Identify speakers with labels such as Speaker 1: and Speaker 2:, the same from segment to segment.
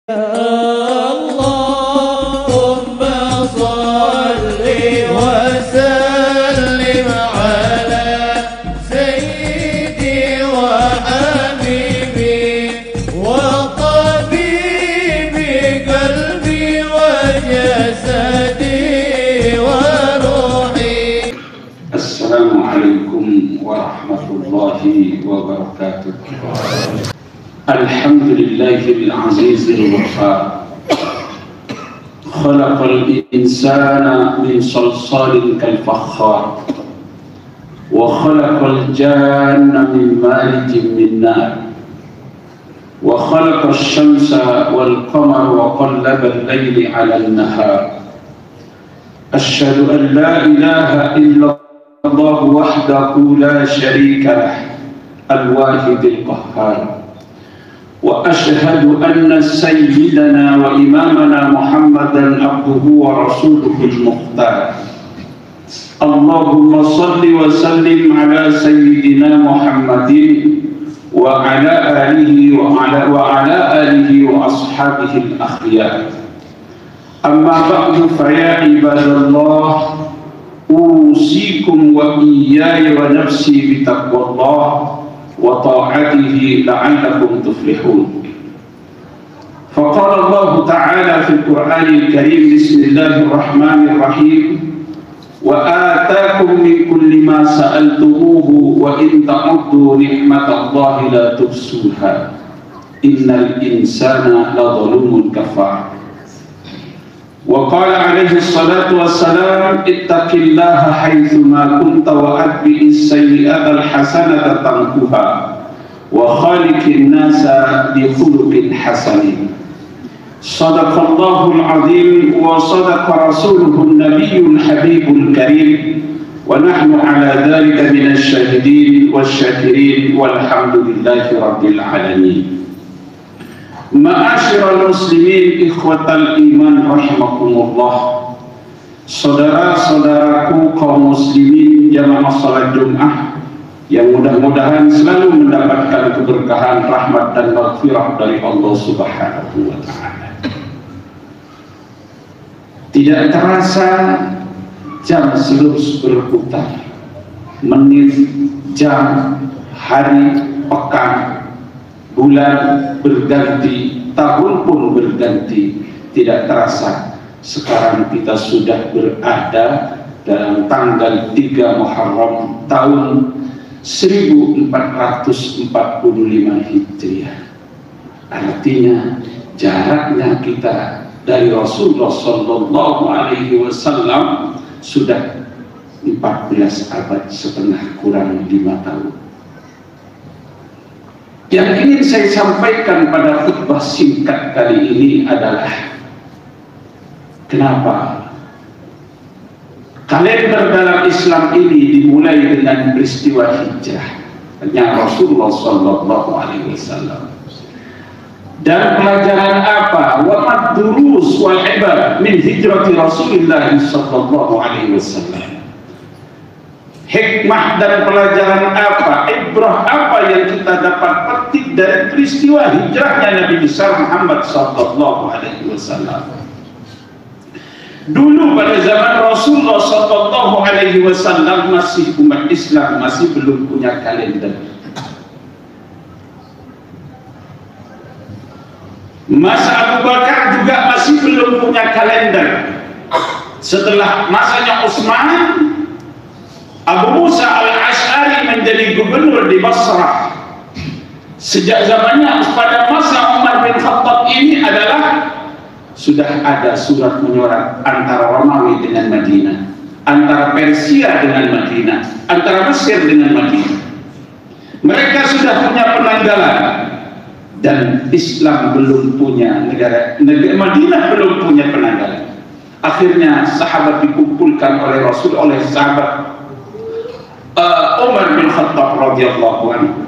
Speaker 1: اللهم صل وسلم على سيدي وحبيبي وطبيبي قلبي وجسدي وروحي.
Speaker 2: السلام عليكم ورحمة الله وبركاته. الحمد لله العزيز الغفار، خلق الإنسان من صلصال كالفخار، وخلق الجان من مارج من نار، وخلق الشمس والقمر وقلب الليل على النهار. أشهد أن لا إله إلا الله وحده لا شريك له الواحد القهار، وأشهد أن سيدنا وإمامنا محمدا عبده ورسوله المختار. اللهم صل وسلم على سيدنا محمد وعلى آله وأصحابه الأخيار. أما بعد فيا عباد الله، أوصيكم وإياي ونفسي بتقوى الله وطاعته لعلكم تفلحون. فقال الله تعالى في القرآن الكريم: بسم الله الرحمن الرحيم، وآتاكم من كل ما سألتموه وإن تعدوا نعمة الله لا تحصوها إن الإنسان لظلوم كفار. وقال عليه الصلاة والسلام: اتق الله حيثما كنت وأتبع السيئة الحسنة تمحها وخالق الناس بخلق حسن. صدق الله العظيم وصدق رسوله النبي الحبيب الكريم، ونحن على ذلك من الشاهدين والشاكرين والحمد لله رب العالمين. Ma'asyiral muslimin ikhwatal iman rahimakumullah, saudara-saudaraku kaum muslimin jamaah salat Jumat yang mudah-mudahan selalu mendapatkan keberkahan, rahmat dan maghfirah dari Allah Subhanahu wa taala. Tidak terasa jam terus berputar, menit, jam, hari, pekan, bulan berganti, tahun pun berganti. Tidak terasa sekarang kita sudah berada dalam tanggal 3 Muharram tahun 1445 Hijriah. Artinya jaraknya kita dari Rasulullah Sallallahu Alaihi Wasallam sudah 14 abad setengah, kurang 5 tahun. Yang ingin saya sampaikan pada khutbah singkat kali ini adalah kenapa kalender dalam Islam ini dimulai dengan peristiwa hijrahnya Rasulullah Sallallahu Alaihi Wasallam. Dan pelajaran apa? Wa madurus wal ibar min hijrati Rasulullah Sallallahu Alaihi Wasallam. Hikmah dan pelajaran apa, ibrah apa yang kita dapat petik dari peristiwa hijrahnya Nabi besar Muhammad sallallahu alaihi wasallam. Dulu pada zaman Rasulullah sallallahu alaihi wasallam masih umat Islam masih belum punya kalender. Masa Abu Bakar juga masih belum punya kalender. Setelah masanya Utsman, Abu Musa al-Ash'ari menjadi gubernur di Basrah. Sejak zamannya pada masa Umar bin Khattab ini adalah sudah ada surat menyurat antara Romawi dengan Madinah, antara Persia dengan Madinah, antara Mesir dengan Madinah. Mereka sudah punya penanggalan dan Islam belum punya negara Madinah belum punya penanggalan. Akhirnya sahabat dikumpulkan oleh Rasul, oleh sahabat Umar bin Khattab radhiyallahu anhu.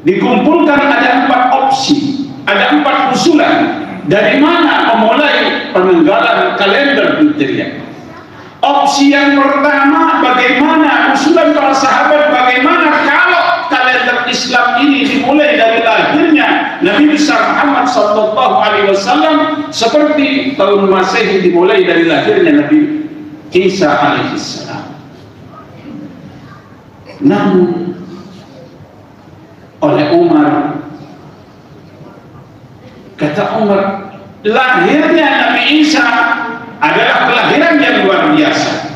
Speaker 2: Dikumpulkan ada 4 opsi, ada 4 usulan dari mana memulai penanggalan kalender Hijriah. Opsi yang pertama, bagaimana usulan para sahabat, bagaimana kalau kalender Islam ini dimulai dari lahirnya Nabi besar Muhammad sallallahu alaihi wasallam seperti tahun Masehi dimulai dari lahirnya Nabi Isa alaihi salam. Namun oleh Umar, kata Umar, lahirnya Nabi Isa adalah kelahiran yang luar biasa,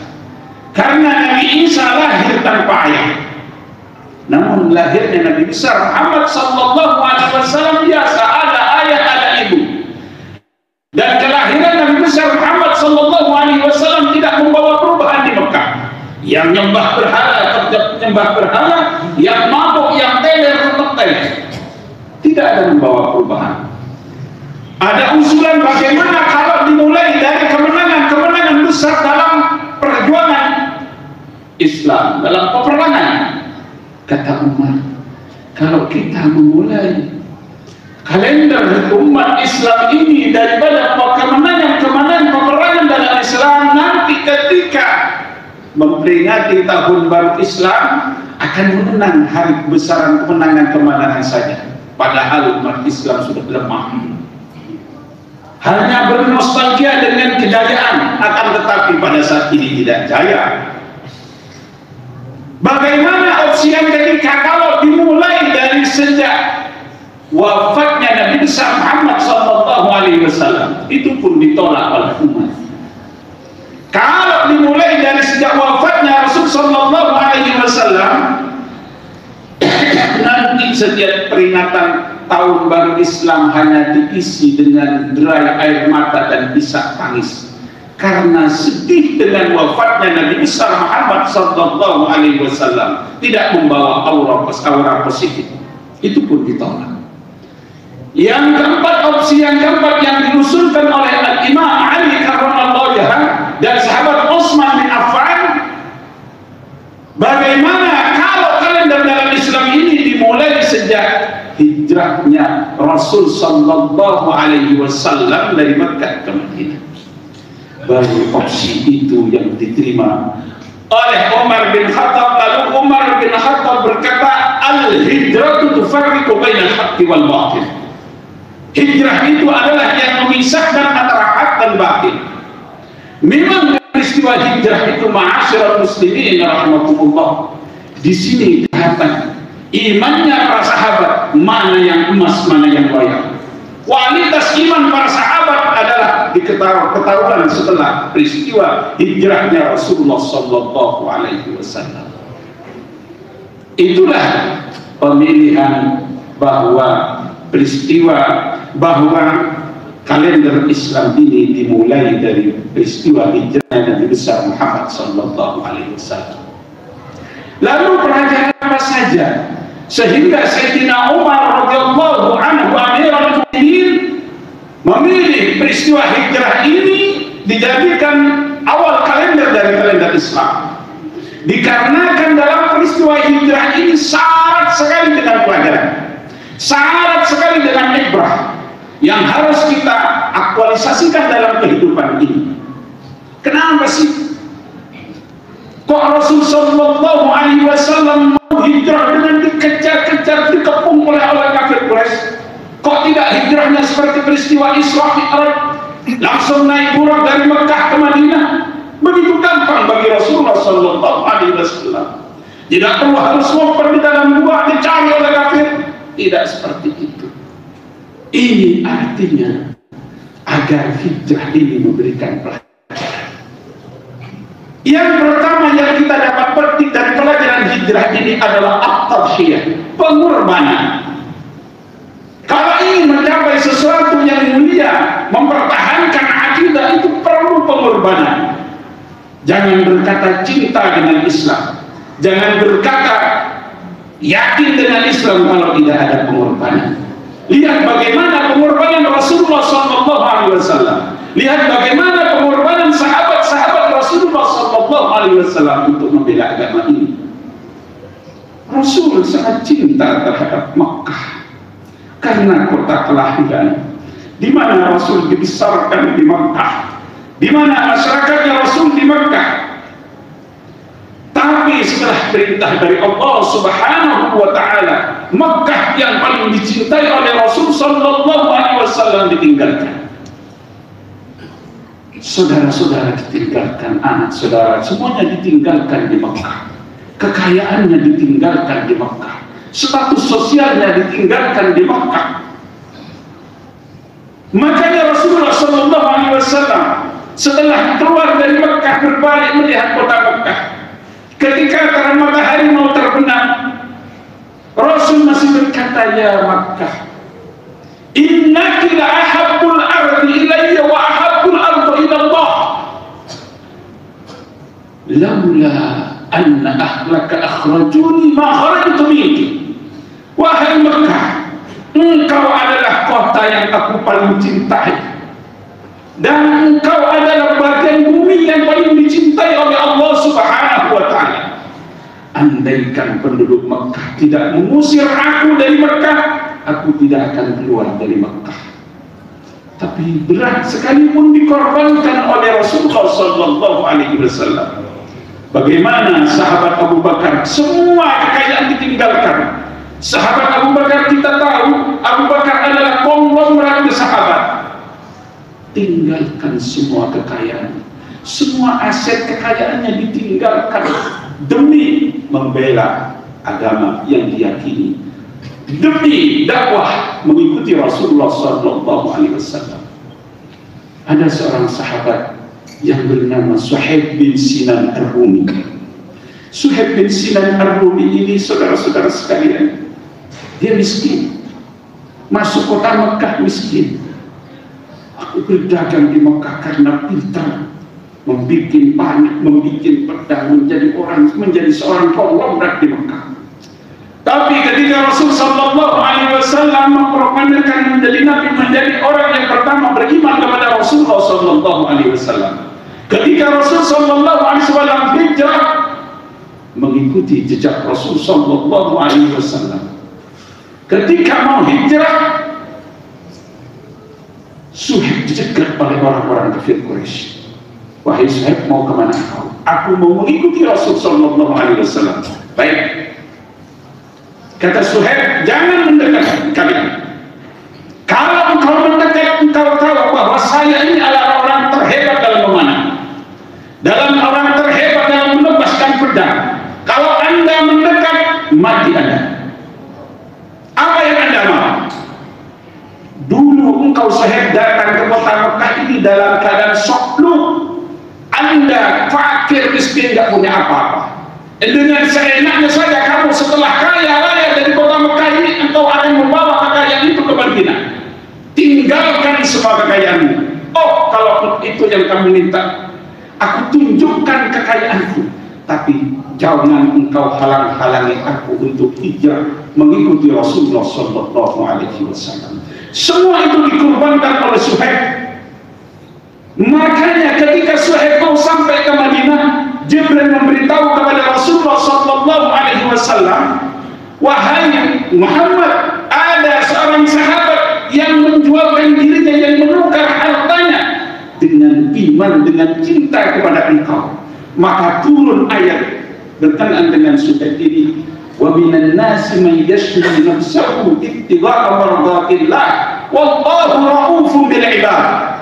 Speaker 2: karena Nabi Isa lahir tanpa ayah. Namun lahirnya Nabi besar Muhammad sallallahu alaihi wasallam biasa, ada ayah, ada ibu. Dan kelahiran Nabi besar Muhammad sallallahu alaihi wasallam tidak membawa perubahan di Mekah. Yang nyembah berhala, nyembah berhala, yang mabuk, yang teler, tidak ada membawa perubahan. Ada usulan bagaimana kalau dimulai dari kemenangan-kemenangan besar dalam perjuangan Islam, dalam peperangan. Kata Umar, kalau kita memulai kalender umat Islam ini daripada kemenangan-kemenangan peperangan dalam Islam, nanti ketika memperingati tahun baru Islam akan mengenang hari kebesaran kemenangan-kemenangan saja, padahal umat Islam sudah lemah. Hanya bernostalgia dengan kejayaan, akan tetapi pada saat ini tidak jaya. Bagaimana opsi yang ketiga kalau dimulai dari sejak wafatnya Nabi besar Muhammad sallallahu alaihi wasallam? Itu pun ditolak oleh umat. Kalau dimulai dari sejak wafatnya Rasul sallallahu alaihi wasallam, nanti setiap peringatan tahun baru Islam hanya diisi dengan derai air mata dan isak tangis, karena sedih dengan wafatnya Nabi besar Muhammad sallallahu alaihi wasallam, tidak membawa aura positif. Itu pun ditolak. Yang keempat, opsi yang keempat yang diusulkan oleh Imam Ali karramallahu wajhahu dan sahabat Utsman bin Affan, bagaimana kalau kalender dalam Islam ini dimulai sejak hijrahnya Rasul sallallahu alaihi wasallam dari Makkah ke Madinah? Baru opsi itu yang diterima oleh Umar bin Khattab. Lalu Umar bin Khattab berkata, al-hijratu tufarriqu bainal haqqi wal batil. Hijrah itu adalah yang memisahkan antara hak dan batil. Memang peristiwa hijrah itu, ma'asyiral muslimin rahimakumullah, di sini kelihatan imannya para sahabat, mana yang emas, mana yang bayar. Kualitas iman para sahabat adalah ketahuan setelah peristiwa hijrahnya Rasulullah sallallahu alaihi wasallam. Itulah pemilihan bahwa kalender Islam ini dimulai dari peristiwa hijrahnya Nabi besar Muhammad sallallahu alaihi wasallam. Lalu pelajaran apa saja sehingga Sayyidina Umar radhiyallahu anhu Amirul Mukminin memilih peristiwa hijrah ini dijadikan awal kalender dari kalender Islam? Dikarenakan dalam peristiwa hijrah ini syarat sekali dengan pelajaran, syarat sekali dengan ibrah yang harus kita aktualisasikan dalam kehidupan ini. Kenapa sih kok Rasul sallallahu alaihi wasallam mau hijrah dengan dikejar-kejar, dikepung oleh kafir Quraisy? Kok tidak hijrahnya seperti peristiwa Isra Mi'raj, langsung naik burak dari Mekah ke Madinah? Begitu gampang bagi Rasulullah sallallahu alaihi wasallam. Tidak perlu harus ngompet di dalam gua dicari oleh kafir. Tidak seperti itu. Ini artinya agar hijrah ini memberikan pelajaran. Yang pertama yang kita dapat petik dari pelajaran hijrah ini adalah at-tadhiyah, pengorbanan. Kalau ingin mencapai sesuatu yang mulia, mempertahankan akidah, itu perlu pengorbanan. Jangan berkata cinta dengan Islam, jangan berkata yakin dengan Islam kalau tidak ada pengorbanan. Lihat bagaimana pengorbanan Rasulullah SAW. Lihat bagaimana pengorbanan sahabat-sahabat Rasulullah SAW untuk membela agama ini. Rasul sangat cinta terhadap Makkah karena kota kelahiran, di mana Rasul dibesarkan di Makkah, di mana masyarakatnya Rasul di Makkah. Tapi setelah adalah perintah dari Allah Subhanahu wa taala. Mekah yang paling dicintai oleh Rasul sallallahu alaihi wasallam ditinggalkan. Saudara-saudara ditinggalkan, anak saudara semuanya ditinggalkan di Mekah. Kekayaannya ditinggalkan di Mekah. Status sosialnya ditinggalkan di Mekah. Makanya Rasulullah sallallahu alaihi wasallam setelah keluar dari Mekah berbalik melihat kota Mekah. Ketika terang matahari mau terbenam, Rasul masih berkata, ya Makkah, innaki la ahabbul ardi ilayya wa ahabbul ardi ila Allah. Laula anna ahlaka akhrajuni ma kharajtu minki. Wahai Makkah, engkau adalah kota yang aku paling cintai, dan engkau adalah bagian bumi yang paling dicintai oleh Allah Subhanahu wa ta'ala. Andaikan penduduk Mekah tidak mengusir aku dari Mekah, aku tidak akan keluar dari Mekah. Tapi berat sekalipun dikorbankan oleh Rasulullah sallallahu alaihi wasallam. Bagaimana sahabat Abu Bakar, semua kekayaan ditinggalkan. Sahabat Abu Bakar, kita tahu Abu Bakar adalah konglomerat sahabat. Tinggalkan semua kekayaan, semua aset kekayaannya ditinggalkan demi membela agama yang diyakini, demi dakwah mengikuti Rasulullah SAW. Ada seorang sahabat yang bernama Suhaib bin Sinan Ar-Rumi. Suhaib bin Sinan Ar-Rumi ini, saudara-saudara sekalian, dia miskin, masuk kota Mekah miskin. Aku berdagang di Mekah karena pintar, membuat panik, membuat pedang, menjadi seorang konglomerat di Mekah. Tapi ketika Rasul sallallahu alaihi wasallam memproklamirkan menjadi nabi, menjadi orang yang pertama beriman kepada Rasulullah sallallahu alaihi wasallam. Ketika Rasul sallallahu alaihi wasallam hijrah mengikuti jejak Rasul sallallahu alaihi wasallam. Ketika mau hijrah, Suhaib dicegat oleh orang-orang kafir Quraisy. Wahai Suhaib, mau kemana kau? Aku mau mengikuti Rasul sallallahu alaihi wasallam. Baik. Kata Suhaib, jangan mendekat kalian. Kalau engkau mendekat, engkau tahu bahwa saya ini adalah orang terhebat dalam memanah, dalam orang terhebat dalam melepaskan pedang. Kalau Anda mendekat, mati Anda. Apa yang Anda mau? Dulu engkau Suhaib datang ke kota Mekah ini dalam keadaan soklu. Anda fakir miskin, tidak punya apa-apa. Dengan seenaknya saja kamu setelah kaya raya dari kota Mekah ini, engkau akan membawa kekayaan itu ke Madinah. Tinggalkan semua kekayaanmu. Oh, kalau itu yang kamu minta, aku tunjukkan kekayaanku. Tapi jangan engkau halang-halangi aku untuk hijrah mengikuti Rasulullah sallallahu alaihi wasallam. Semua itu dikorbankan oleh Suhaib. Makanya ketika Suhaib mau sampai ke Madinah, Jibril memberitahu kepada Rasulullah sallallahu alaihi wasallam, wahai Muhammad, ada seorang sahabat yang menjualkan dirinya, yang menukar hartanya dengan iman, dengan cinta kepada engkau. Maka turun ayat berkenaan dengan Suhaib ini. Wa minan nasi man yashri nafsahu ibtigha'a mardatillah wallahu ra'ufun bil ibad.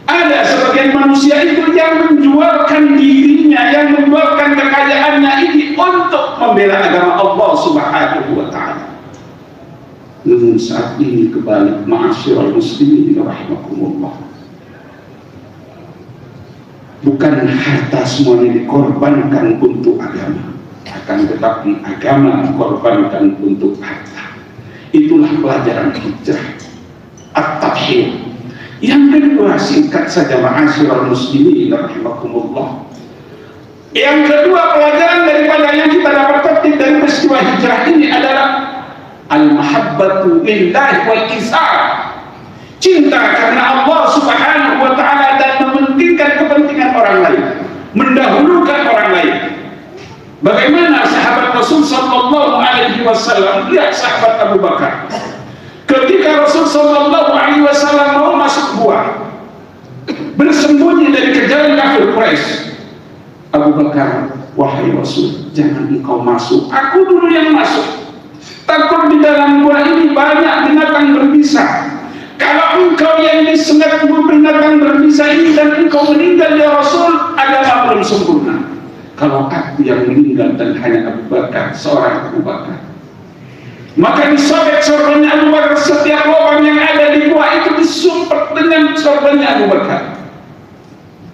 Speaker 2: Ada sebagian manusia itu yang menjualkan dirinya, yang menjualkan kekayaannya ini untuk membela agama Allah Subhanahu wa ta'ala. Namun saat ini kebalik, ma'asyiral muslimin rahimakumullah. Bukan harta semuanya dikorbankan untuk agama, akan tetapi agama dikorbankan untuk harta. Itulah pelajaran hijrah, at-tadhiyah. Yang kedua, singkat saja ma'asyiral muslimin rahimakumullah. Yang kedua, pelajaran daripada yang kita dapat petik dari peristiwa hijrah ini adalah al-mahabbatu lillahi wal isar. Cinta karena Allah Subhanahu wa ta'ala dan mementingkan kepentingan orang lain, mendahulukan orang lain. Bagaimana sahabat Rasul sallallahu alaihi wasallam? Lihat sahabat Abu Bakar. Ketika Rasul sallallahu alaihi wasallam mau masuk gua, bersembunyi dari kejaran kafir Quraisy, Abu Bakar wahai Rasul, jangan engkau masuk, aku dulu yang masuk. Takut di dalam gua ini banyak binatang berbisa. Kalau engkau yang disengat binatang berbisa ini dan engkau meninggal ya Rasul, agama belum sempurna. Kalau aku yang meninggal dan hanya Abu Bakar, seorang Abu Bakar, maka disobek sorbannya Abu Bakar. Setiap lubang yang ada di gua itu disumpet dengan sorbannya Abu Bakar.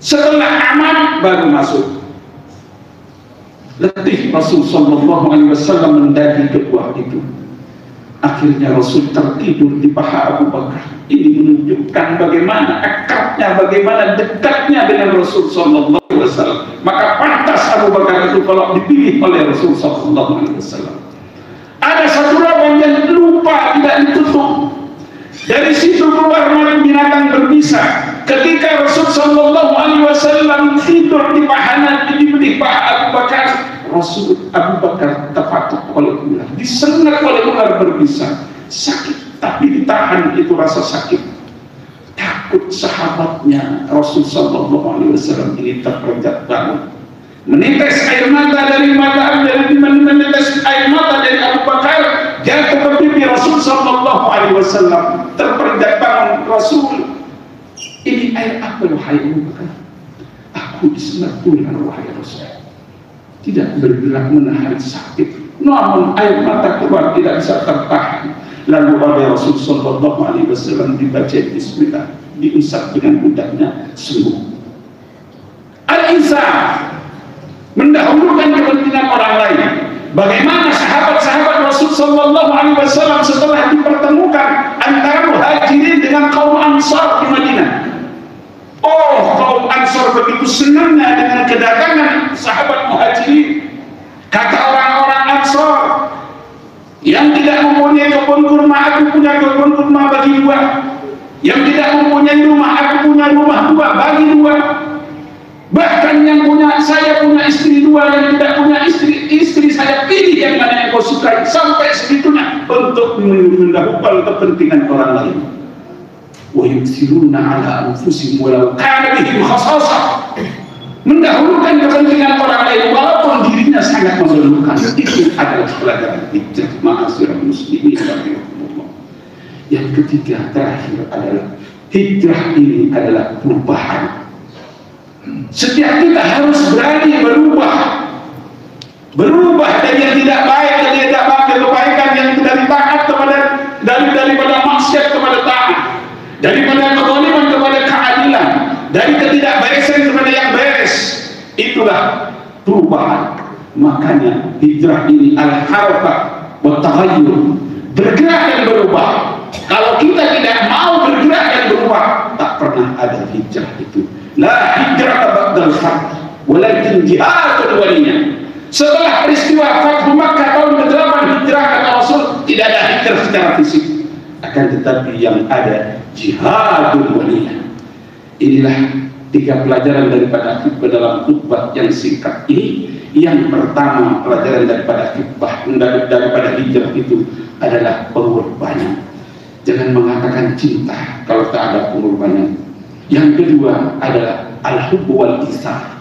Speaker 2: Setelah aman baru masuk. Letih Rasul sallallahu alaihi wasallam mendaki ke gua itu. Akhirnya Rasul tertidur di paha Abu Bakar. Ini menunjukkan bagaimana akrabnya, bagaimana dekatnya dengan Rasul sallallahu alaihi wasallam. Maka pantas Abu Bakar itu kalau dipilih oleh Rasul sallallahu alaihi wasallam. Ada satu lubang yang lupa tidak ditutup. Dari situ keluar binatang berbisa. Ketika Rasul sallallahu alaihi wasallam tidur di paha Abu Bakar, Rasul Abu Bakar terpatuk oleh ular, disengat oleh ular berbisa. Sakit, tapi ditahan itu rasa sakit. Takut sahabatnya Rasul sallallahu alaihi wasallam ini terperanjat bangun. Menetes air mata dari menetes air mata dari Abu Bakar jatuh ke pipi Rasul sallallahu alaihi wasallam. Terperanjat bangun Rasul. Ini air apa wahai Abu Bakar? Aku disengat ular wahai Rasul. Tidak bergerak menahan sakit, namun air mata keluar tidak bisa tertahan. Lalu oleh Rasul sallallahu alaihi wasallam dibaca bismillah, diusap dengan budaknya, sembuh. Al-insaf, mendahulukan kepentingan orang lain. Bagaimana sahabat-sahabat Rasul sallallahu alaihi wasallam setelah dipertemukan antara Muhajirin dengan kaum Ansar di Madinah. Oh, kaum Ansar begitu senangnya dengan kedatangan sahabat Muhajirin. Kata orang-orang Ansar, yang tidak mempunyai kebun kurma, aku punya kebun kurma bagi dua. Yang tidak mempunyai rumah, aku punya rumah dua bagi dua. Bahkan yang punya, saya punya istri dua, yang tidak punya istri saya pilih yang mana yang kau sukai. Sampai segitunya untuk mendahulukan kepentingan orang lain. Wa yusiruna ala anfusihim walau kana bihim khasasah. Mendahulukan kepentingan orang lain walaupun dirinya sangat memerlukan. Itu adalah pelajaran hijrah ma'asyiral muslimin rahimakumullah. Yang ketiga terakhir adalah hijrah ini adalah perubahan. Setiap kita harus berani berubah dari yang tidak baik, dari yang tidak baik kebaikan, yang dari taat kepada daripada maksiat kepada taat, daripada kezaliman kepada keadilan, dari ketidakberesan kepada yang beres. Itulah perubahan. Makanya hijrah ini al-harakah wa taghayyur, bergerak dan berubah. Kalau kita tidak mau bergerak dan berubah, tak pernah ada hijrah itu. La hijrah ba'dal fath, walakin jihadun waliyah. Setelah peristiwa Fathu Makkah tahun ke-8 hijrah kata Rasul, tidak ada hijrah secara fisik, akan tetapi yang ada jihadun waliyah. Inilah 3 pelajaran daripada khutbah dalam khutbah yang singkat ini. Yang pertama, pelajaran daripada khutbah daripada hijrah itu adalah pengorbanan. Jangan mengatakan cinta kalau tak ada pengorbanan. Yang kedua adalah al-hubbu wal isar,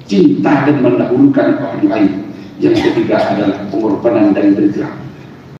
Speaker 2: cinta dan mendahulukan orang lain. Yang ketiga adalah pengorbanan dan bergerak.